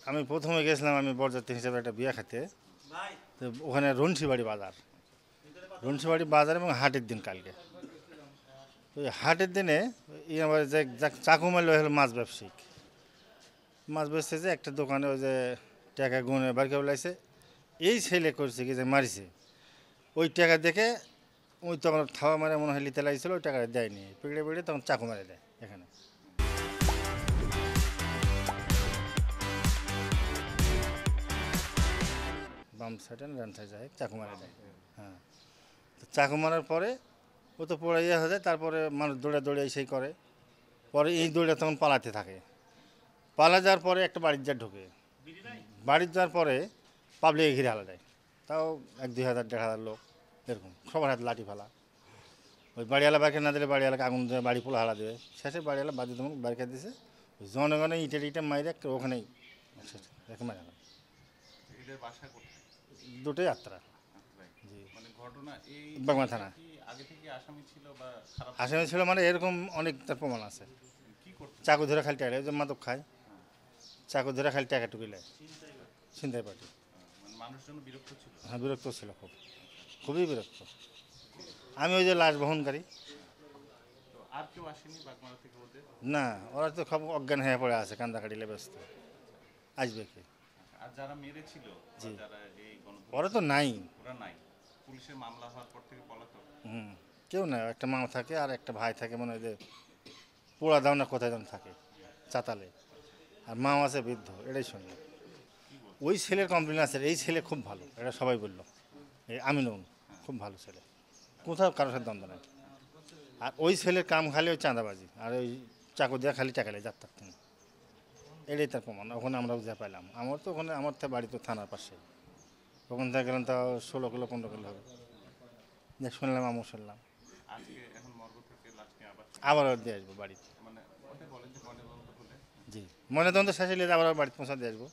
আমি প্রথমে গেছিলাম আমি বরযাত্রী হিসেবে একটা বিয়ে খেতে। তো ওখানে রনসিবাড়ি বাজার, রনসিবাড়ি বাজার এবং হাটের দিন কালকে। তো ওই হাটের দিনে আমার যে চাকু মারল হলো মাছ ব্যবসায়িক, মাছ বেচছে যে একটা দোকানে ওই যে টাকা গুনে বার করে লাগছে। এই ছেলে করছে কি যে মারিছে, ওই টাকা দেখে ওই তখন থাওয়া মারে মনে হয় লিতে লাগছিল, ওই টাকাটা দেয়নি, পিড়ে পিড়ে তখন চাকু মারে দেয় এখানে। বাম সাইডে না ডান সাইডে যায় চাকু মারে দেয়। হ্যাঁ, তো চাকু মারার পরে ও তো পড়ে ইয়ে হয়ে যায়, তারপরে মানুষ দৌড়ে দৌড়ে সেই করে। পরে এই দৌড়ে তখন পালাতে থাকে, পালা যাওয়ার পরে একটা বাড়ির যা ঢোকে, বাড়ির যাওয়ার পরে পাবলিকে ঘিরে হালা দেয়, তাও 1-2 হাজার 1,500 লোক এরকম, সবার হাতে লাঠি ফালা। ওই বাড়িওয়ালা বাইকে না দিলে বাড়িওয়ালাকে আগুন দিয়ে বাড়ি পোলা হালা দেবে। শেষে বাড়িওয়ালা বাদি তেমন বাড়িকে দিয়েছে, ওই জনগণে ইটের ইটে মাইরে ওখানেই রেখে মারা গেল। এদের বাসা কোথায়? দুটোই যাত্রা। আত্রাই। জি, মানে ঘটনা এই বাগমা থানা। কি আগে থেকে আসামি ছিল বা খারাপ আসামি ছিল মানে এরকম অনেক তার প্রমাণ আছে। কি করতে? চাকু ধরে খালি টাকা, ওই যে মাদক খায়, চাকু ধরে খালি টাকা টুকিলে ছিনতাই পার্টি। মানে মানুষজন বিরক্ত ছিল। হ্যাঁ, বিরক্ত ছিল, খুবই বিরক্ত। আমি ওই যে লাশ বহনকারী। তো আর কেউ আসেনি বাগমারা থেকে ওদের? না, ওরা তো সব অজ্ঞান হয়ে পড়ে আছে, কান্দা কাটিলে ব্যস্ত। আসবে কি? আর যারা মেরেছিল বা জি। যারা এই গণধর্ষণ, ওরা তো নাই। ওরা নাই? পুলিশের মামলা হওয়ার পর থেকে পলাতক? হুম, কেউ না, একটা মা থাকে আর একটা ভাই থাকে, মনে হয় যে পোড়া দাও না কোথায় যেন থাকে চাতালে, আর মাও আছে বৃদ্ধ, এটাই শুনলাম। ওই ছেলের কমপ্লেন আছে, এই ছেলে খুব ভালো, এটা সবাই বললো। এই আমিনুল খুব ভালো ছেলে, কোথাও কারোর সাথে দ্বন্দ্ব নাই। আর ওই ছেলের কাম খালি ওই চাঁদাবাজি আর ওই চাকু দিয়ে খালি টাকা লেগে যাত্রার তিনি, এটাই তার প্রমাণ। ওখানে আমরাও যা পাইলাম, আমার তো ওখানে, আমার তো বাড়ি তো থানার পাশে, ওখান থেকে গেলাম তাও 16 কিলো 15 কিলো হবে। যা শুনলাম আমিও শুনলাম। আজকে এখন মর্গ থেকে লাশ নিয়ে আবার আবারও দিয়ে আসবো বাড়িতে। মানে ওটা বলেন যে ময়নাতদন্ত হলে জি, ময়নাতদন্ত শেষে নিয়ে আবার বাড়িতে পৌঁছা দিয়ে আসবো।